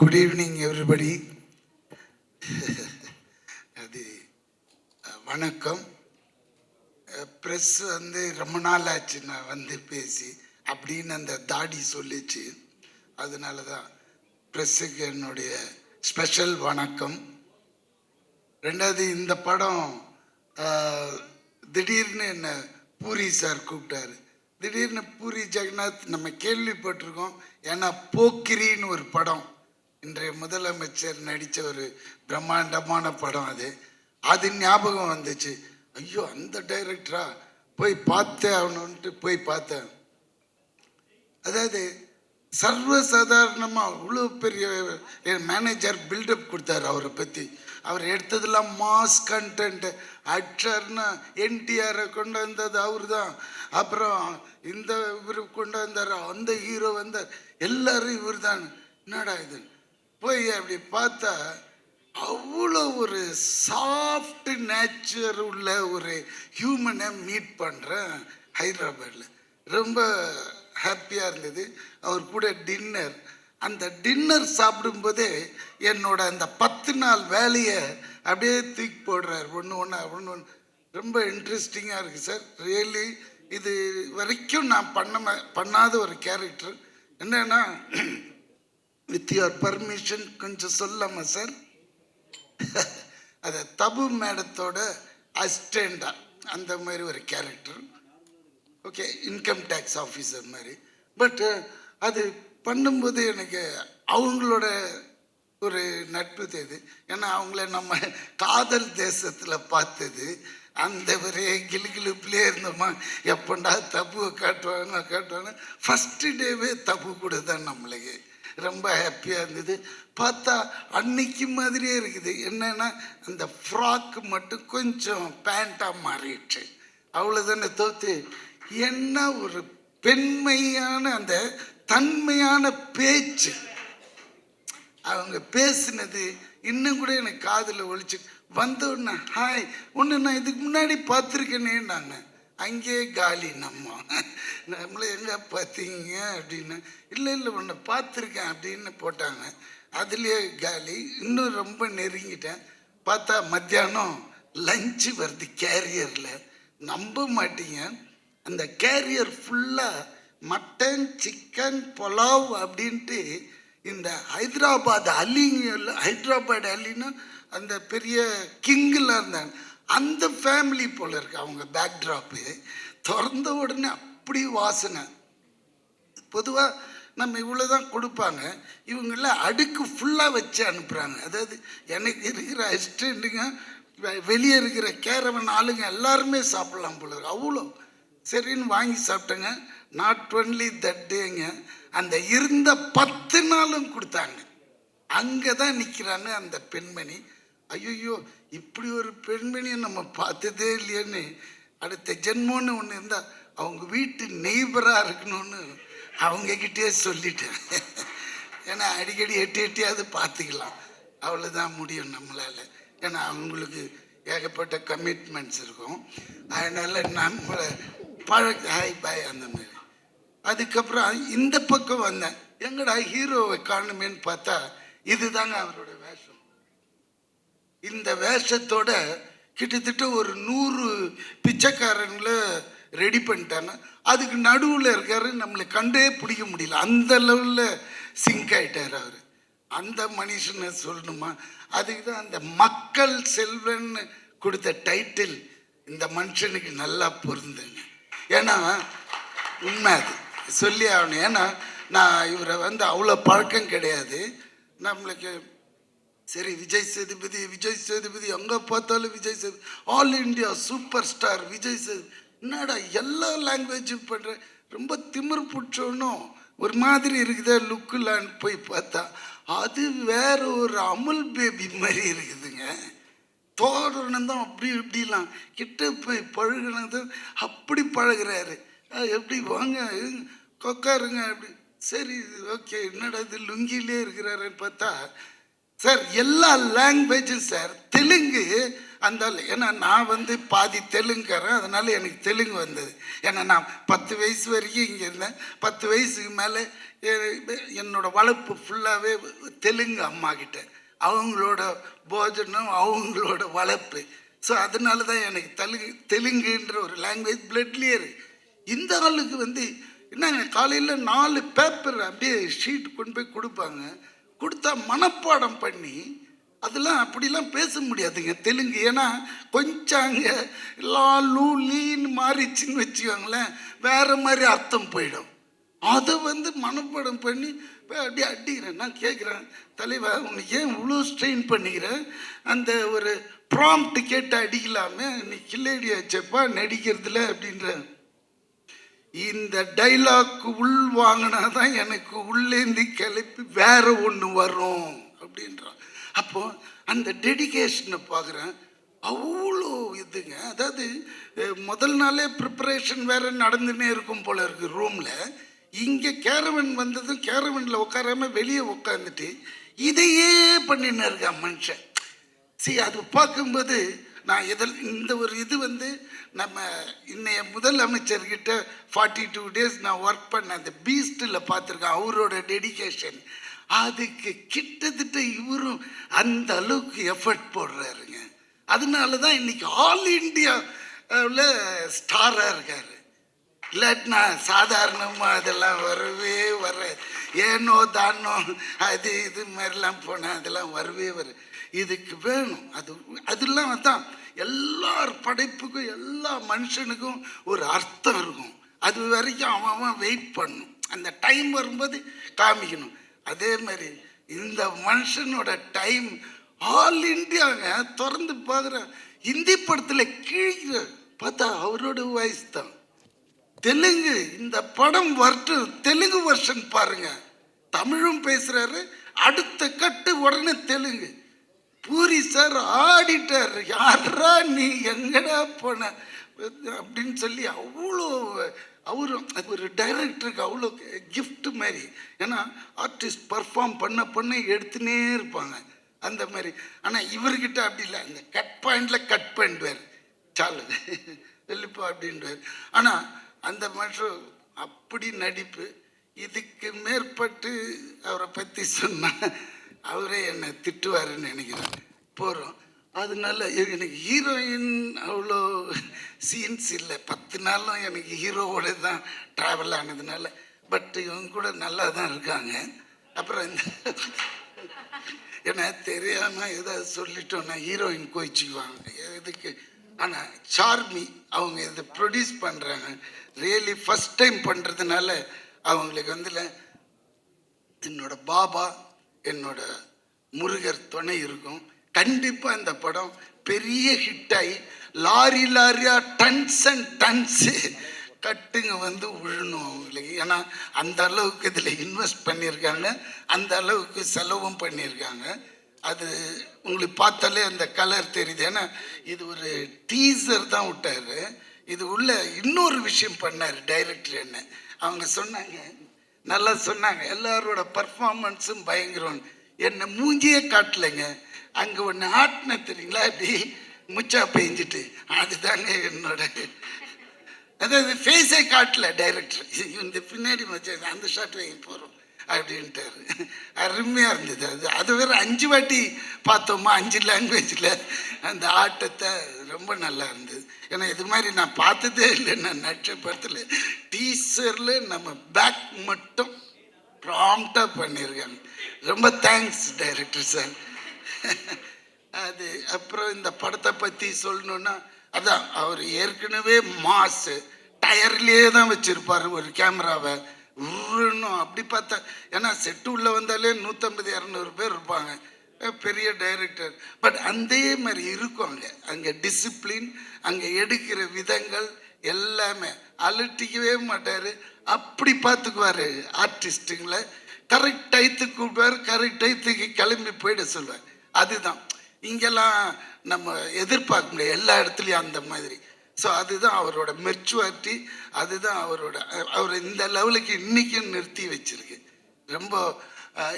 Good evening everybody. அது வணக்கம். Press ரொம்ப நாள் ஆச்சு நான் பேசி அப்படின்னு அந்த தாடி சொல்லிச்சு. அதனால தான் ப்ரெஸ்ஸுக்கு என்னுடைய ஸ்பெஷல் வணக்கம். ரெண்டாவது, இந்த படம் திடீர்னு என்ன பூரி சார் கூப்பிட்டாரு. திடீர்னு பூரி ஜெகநாத் நம்ம கேள்விப்பட்டிருக்கோம். ஏன்னா போக்கிரின்னு ஒரு படம், இன்றைய முதலமைச்சர் நடித்த ஒரு பிரம்மாண்டமான படம், அது ஞாபகம் வந்துச்சு. ஐயோ, அந்த டைரக்டரா, போய் பார்த்தேன் ஆகணுன்ட்டு போய் பார்த்தேன். அதாவது சர்வசாதாரணமாக அவ்வளோ பெரிய மேனேஜர் பில்டப் கொடுத்தாரு அவரை பற்றி. அவர் எடுத்ததெல்லாம் மாஸ் கண்டென்ட். ஆக்டர்னா என்டிஆரை கொண்டு வந்தது அவர் தான். அப்புறம் இந்த இவர் கொண்டு வந்தார், அந்த ஹீரோ வந்தார், எல்லாரும் இவர் தான். என்னடா இது, போய் அப்படி பார்த்தா அவ்வளோ ஒரு சாஃப்ட் நேச்சர் உள்ள ஒரு ஹியூமனை மீட் பண்ணுறேன் ஹைதராபாத்தில். ரொம்ப ஹாப்பியாக இருந்தது. அவர் கூட டின்னர், அந்த டின்னர் சாப்பிடும்போதே என்னோட அந்த 10 நாள் வேலையை அப்படியே தூக்கி போடுறார். ஒன்று ரொம்ப இன்ட்ரெஸ்டிங்காக இருக்குது சார். ரியலி இது வரைக்கும் நான் பண்ணாத ஒரு கேரக்டர். என்னன்னா, வித் யுவர் பர்மிஷன் கொஞ்சம் சொல்லாமா சார்? அது தபு மேடத்தோட அசிஸ்டண்டா அந்த மாதிரி ஒரு character. Okay, income tax officer மாதிரி. பட் அது பண்ணும்போது எனக்கு அவங்களோட ஒரு நட்பு தேது. ஏன்னா அவங்கள நம்ம காதல் தேசத்தில் பார்த்தது. அந்த ஒரே கிளுகிளுப்புலேயே இருந்தோமா, எப்பண்டா தபுவை காட்டுவாங்க. ஃபஸ்ட்டு டேவே தபு கூட தான் நம்மளுக்கு ரொம்ப ஹாப்பியாக இருந்தது. பார்த்தா அன்னைக்கு மாதிரியே இருக்குது. என்னன்னா, அந்த ஃப்ராக்கு மட்டும் கொஞ்சம் பேண்ட்டாக மாறிடுச்சு, அவ்வளோதானே தோத்து. என்ன ஒரு பெண்மையான அந்த தன்மையான பேச்சு, அவங்க பேசினது இன்னும் கூட எனக்கு காதில் ஒழிச்சு வந்தோடனே, ஹாய் ஒன்று நான் இதுக்கு முன்னாடி பார்த்துருக்கேனே. நாங்கள் அங்கேயே காலி, நம்மளை எங்கே பார்த்தீங்க அப்படின்னு. இல்லை ஒன்று பார்த்துருக்கேன் அப்படின்னு போட்டாங்க. அதுலேயே காலி. இன்னும் ரொம்ப நெருங்கிட்டேன். பார்த்தா மத்தியானம் லஞ்சு வருது கேரியரில். நம்ப மாட்டீங்க, அந்த கேரியர் ஃபுல்லாக மட்டன், சிக்கன், புலாவ் அப்படின்ட்டு. இந்த ஹைதராபாத் அலின்னா அந்த பெரிய கிங்கில் இருந்தாங்க, அந்த ஃபேமிலி போல் இருக்கு அவங்க பேக்ட்ராப்பு. திறந்த உடனே அப்படி வாசனை. பொதுவாக நம்ம இவ்வளோ தான் கொடுப்பாங்க, இவங்கெல்லாம் அடுக்கு ஃபுல்லாக வச்சு அனுப்புகிறாங்க. அதாவது எனக்கு இருக்கிற அசிஸ்டண்ட்டுங்க, வெளியே இருக்கிற கேரவன் ஆளுங்க எல்லாருமே சாப்பிட்லாம் போல இருக்கு. அவ்வளோ சரின்னு வாங்கி சாப்பிட்டேங்க. நாட் ஒன்லி தட் டேங்க, அந்த இருந்த 10 நாளும் கொடுத்தாங்க. அங்கே தான் நிற்கிறாங்க அந்த பெண்மணி. ஐயோ, இப்படி ஒரு பெண்மணியை நம்ம பார்த்ததே இல்லையேன்னு. அடுத்த ஜென்மோன்னு ஒன்று இருந்தால் அவங்க வீட்டு நெய்பராக இருக்கணும்னு அவங்கக்கிட்டே சொல்லிட்டேன். ஏன்னா அடிக்கடி எட்டியாவது பார்த்துக்கலாம், அவ்வளோதான் முடியும் நம்மளால். ஏன்னா அவங்களுக்கு ஏகப்பட்ட கமிட்மெண்ட்ஸ் இருக்கும். அதனால் நம்மளை ஹாய் பாய் அந்த மாதிரி. அதுக்கப்புறம் இந்த பக்கம் வந்தேன், எங்கடா ஹீரோவை காணுமேன்னு பார்த்தா இதுதாங்க அவரோட வேஷம். இந்த வேஷத்தோட கிட்டத்தட்ட ஒரு 100 பிச்சைக்காரங்களை ரெடி பண்ணிட்டாங்க. அதுக்கு நடுவில் இருக்காரு, நம்மளை கண்டே பிடிக்க முடியல, அந்த லெவலில் சிங்க் ஆகிட்டார் அவர். அந்த மனுஷனை சொல்லணுமா? அதுக்கு தான் அந்த மக்கள் செல்வன்னு கொடுத்த டைட்டில் இந்த மனுஷனுக்கு நல்லா பொருந்துங்க. ஏன்னா உண்மை, அது சொல்லி ஆகணும். ஏன்னா நான் இவரை அவ்வளோ பழக்கம் கிடையாது நம்மளுக்கு. சரி, விஜய் சேதுபதி எங்கே பார்த்தாலும் Vijay Sethupathi, all India super star Vijay Sethupathi. என்னடா எல்லா லாங்குவேஜும் பண்ணுற, ரொம்ப திமிர் பிடிச்சோன்னும் ஒரு மாதிரி இருக்குதே லுக்குலான்னு போய் பார்த்தா அது வேற ஒரு அமுல் பேபி மாதிரி இருக்குதுங்க. தோரணம் தான் அப்படி இப்படிலாம் கிட்ட போய் பழகினது அப்படி பழகிறாரு. எப்படி வாங்க உட்காருங்க அப்படி. சரி ஓகே, என்னடா இது லுங்கிலே இருக்கிறாருன்னு பார்த்தா சார் எல்லா லாங்குவேஜும் சார். தெலுங்கு அந்த ஏன்னா நான் வந்து பாதி தெலுங்குறேன், அதனால எனக்கு தெலுங்கு வந்தது. ஏன்னா நான் 10 வயசு வரைக்கும் இங்கே இருந்தேன். 10 வயசுக்கு மேலே என்னோட வளர்ப்பு ஃபுல்லாகவே தெலுங்கு அம்மா கிட்ட. அவங்களோட போஜனம், அவங்களோட வளர்ப்பு. ஸோ அதனால தான் எனக்கு தெலுங்குன்ற ஒரு லாங்குவேஜ் பிளட்லேயே இருக்கு. இந்த ஆளுக்கு வந்து என்னங்க, காலையில் 4 பேப்பர் அப்படியே ஷீட் கொண்டு போய் கொடுப்பாங்க. கொடுத்தா மனப்பாடம் பண்ணி அதெல்லாம் அப்படிலாம் பேச முடியாதுங்க தெலுங்கு. ஏன்னா கொஞ்சம் அங்கே லா லூ லீன்னு மாறிச்சின்னு வச்சுக்கோங்களேன், வேறு மாதிரி அர்த்தம் போயிடும். அதை வந்து மனப்பாடம் பண்ணி அப்படியே அடிக்கிறேன். நான் கேட்குறேன், தலைவா உனக்கு ஏன் இவ்வளோ ஸ்ட்ரெயின் பண்ணிக்கிறேன்? அந்த ஒரு ப்ராம்ப்ட் கேட்டு அடிக்கலாமே, நீ கில்லேடி ஆச்சப்பா நடிக்கிறதுல அப்படின்ற. இந்த டைலாக் உள் வாங்கினா தான் எனக்கு உள்ளேந்தி கிளப்பி வேற ஒன்று வரும் அப்படின்றான். அப்போ அந்த டெடிகேஷனை பார்க்குறேன். அவ்வளோ இதுங்க. அதாவது முதல் நாளே ப்ரிப்பரேஷன் வேற நடந்துன்னே இருக்கும் போல இருக்கு ரூமில். இங்கே கேரவன் வந்ததும் கேரவனில் உட்காராம வெளியே உட்காந்துட்டு இதையே பண்ணின்னு இருக்கான் மனுஷன். சரி, அது பார்க்கும்போது நான் இந்த ஒரு இது வந்து நம்ம இன்னைய முதலமைச்சர்கிட்ட 42 days நான் ஒர்க் பண்ண அந்த பீஸ்டில் பார்த்துருக்கேன். அவரோட டெடிகேஷன் அதுக்கு கிட்டத்தட்ட இவரும் அந்த அளவுக்கு எஃபர்ட் போடுறாருங்க. அதனால தான் இன்னைக்கு ஆல் இண்டியாவில் ஸ்டாராக இருக்காரு. இல்லாட்டினா சாதாரணமாக அதெல்லாம் வரவே வர, ஏனோ தானோ அது இது மாதிரிலாம் போனால் அதெல்லாம் வரவே வரும். இதுக்கு வேணும். அதெல்லாம் தான் எல்லார் படைப்புக்கும் எல்லா மனுஷனுக்கும் ஒரு அர்த்தம் இருக்கும். அது வரைக்கும் அவன் வெயிட் பண்ணும். அந்த டைம் வரும்போது காமிக்கணும். அதே மாதிரி இந்த மனுஷனோட டைம் ஆல் இண்டியாங்க. திறந்து பார்க்குற ஹிந்தி படத்தில் கீழே பார்த்தா அவரோட வாய்ஸ் தான். தெலுங்கு இந்த படம் வரட்டும், தெலுங்கு வெர்ஷன் பாருங்க. தமிழும் பேசுறாரு, அடுத்த கட்டு உடனே தெலுங்கு. பூரி சார் ஆடிட்டார். யாரா நீ எங்கடா போன அப்படின்னு சொல்லி அவ்வளோ அவரும் ஒரு டைரக்டருக்கு அவ்வளோ கிஃப்ட் மாதிரி. ஏன்னா ஆர்டிஸ்ட் பர்ஃபார்ம் பண்ண எடுத்துனே இருப்பாங்க அந்த மாதிரி. ஆனால் இவர்கிட்ட அப்படி இல்லை. அந்த கட் பாயிண்டில் கட் பண்ணிடுவார், சாலு வெளிப்பா அப்படின்வார். ஆனால் அந்த மனுஷன் அப்படி நடிப்பு. இதுக்கு மேற்பட்டு அவரை பற்றி சொன்னால் அவரே என்னை திட்டுவாருன்னு நினைக்கிறேன். போகிறோம். அதனால எனக்கு ஹீரோயின் அவ்வளோ சீன்ஸ் இல்லை. 10 நாளும் எனக்கு ஹீரோவோட தான் ட்ராவல் ஆனதுனால. பட் இவங்க கூட நல்லா தான் இருக்காங்க. அப்புறம் இந்த ஏன்னா தெரியாமல் ஏதாவது சொல்லிட்டோன்னா ஹீரோயின் கோச்சிக்குவாங்க எதுக்கு. ஆனால் சார்மி அவங்க இதை ப்ரொடியூஸ் பண்ணுறாங்க. ரியலி ஃபஸ்ட் டைம் பண்ணுறதுனால அவங்களுக்கு வந்துல என்னோட பாபா என்னோட முருகர் துணை இருக்கும். கண்டிப்பாக இந்த படம் பெரிய ஹிட் ஆகி லாரியா டன்ஸ் அண்ட் டன்ஸு கட்டுங்க வந்து விழணும் அவங்களுக்கு. ஏன்னா அந்த அளவுக்கு இதில் இன்வெஸ்ட் பண்ணியிருக்காங்க, அந்த அளவுக்கு செலவும் பண்ணியிருக்காங்க. அது உங்களுக்கு பார்த்தாலே அந்த கலர் தெரியுது. ஏன்னா இது ஒரு டீசர் தான் விட்டார். இது உள்ள இன்னொரு விஷயம் பண்ணார் டைரக்டர். என்ன அவங்க சொன்னாங்க, நல்லா சொன்னாங்க, எல்லாரோட பர்ஃபார்மன்ஸும் பயங்கரம். என்னை மூஞ்சியே காட்டலைங்க. அங்கே ஒன்று ஆட்டின தெரியுங்களா, அப்படி முச்சா பெஞ்சிட்டு, அதுதாங்க என்னோட. அதாவது ஃபேஸே காட்டல டைரக்டர். இந்த பின்னாடி மச்சா அந்த ஷாட் வாங்கி போகிறோம் அப்படின்ட்டாரு. அருமையாக இருந்தது. அது வேறு 5 வாட்டி பார்த்தோமா 5 லாங்குவேஜில் அந்த ஆட்டத்தை. ரொம்ப நல்லா இருந்தது. ஏன்னா இது மாதிரி நான் பார்த்ததே இல்லை. நான் நட்சப்படத்தில் டீசரில் நம்ம பேக் மட்டும் ப்ராம்ப்டாக பண்ணியிருக்காங்க. ரொம்ப தேங்க்ஸ் டைரக்டர் சார். அது அப்புறம் இந்த படத்தை பற்றி சொல்லணுன்னா, அதான் அவர் ஏற்கனவே மாசு டயர்லேயே தான் வச்சுருப்பார் ஒரு கேமராவை. உருணும் அப்படி பார்த்தா. ஏன்னா செட்டு உள்ளே வந்தாலே 150-200 பேர் இருப்பாங்க, பெரிய டைரக்டர். பட் அதே மாதிரி இருக்கும் அங்கே டிசிப்ளின், அங்கே எடுக்கிற விதங்கள் எல்லாமே. அலட்டிக்கவே மாட்டார், அப்படி பார்த்துக்குவார் ஆர்டிஸ்ட்டுங்களை. கரெக்ட் டயத்துக்கு கூப்பிடுவார், கரெக்ட் டயத்துக்கு கிளம்பி போயிட சொல்லுவார். அதுதான் இங்கெல்லாம் நம்ம எதிர்பார்க்க முடியாது எல்லா இடத்துலையும் அந்த மாதிரி. ஸோ அதுதான் அவரோட மெச்சுவாரிட்டி. அதுதான் அவர் இந்த லெவலுக்கு இன்றைக்கும் நிறுத்தி வச்சிருக்கு. ரொம்ப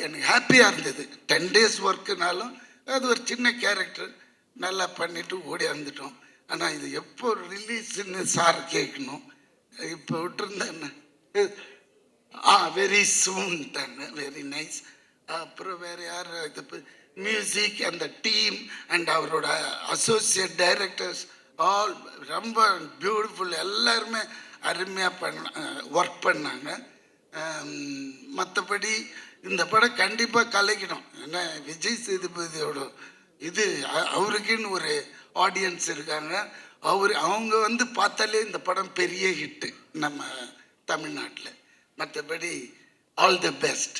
எனக்கு ஹாப்பியாக இருந்தது. 10 days ஒர்க்குனாலும் அது ஒரு சின்ன கேரக்டர் நல்லா பண்ணிவிட்டு ஓடி வந்துட்டோம். ஆனால் இது எப்போ ரிலீஸ்ன்னு சார் கேட்கணும். இப்போ விட்டுருந்தேன். வெரி சூன் தானே. Very nice. அப்புறம் வேறு யார் இது மியூசிக் அந்த டீம் அண்ட் அவரோட அசோசியேட் டைரக்டர்ஸ் ஆல் ரொம்ப பியூட்டிஃபுல். எல்லாருமே அருமையாக ஒர்க் பண்ணாங்க. மற்றபடி இந்த படம் கண்டிப்பாக கலைக்கணும். ஏன்னா விஜய் சேதுபதியோட இது அவருக்குன்னு ஒரு ஆடியன்ஸ் இருக்காங்க. அவங்க வந்து பார்த்தாலே இந்த படம் பெரிய ஹிட்டு நம்ம தமிழ்நாட்டில். மற்றபடி ஆல் தி பெஸ்ட்.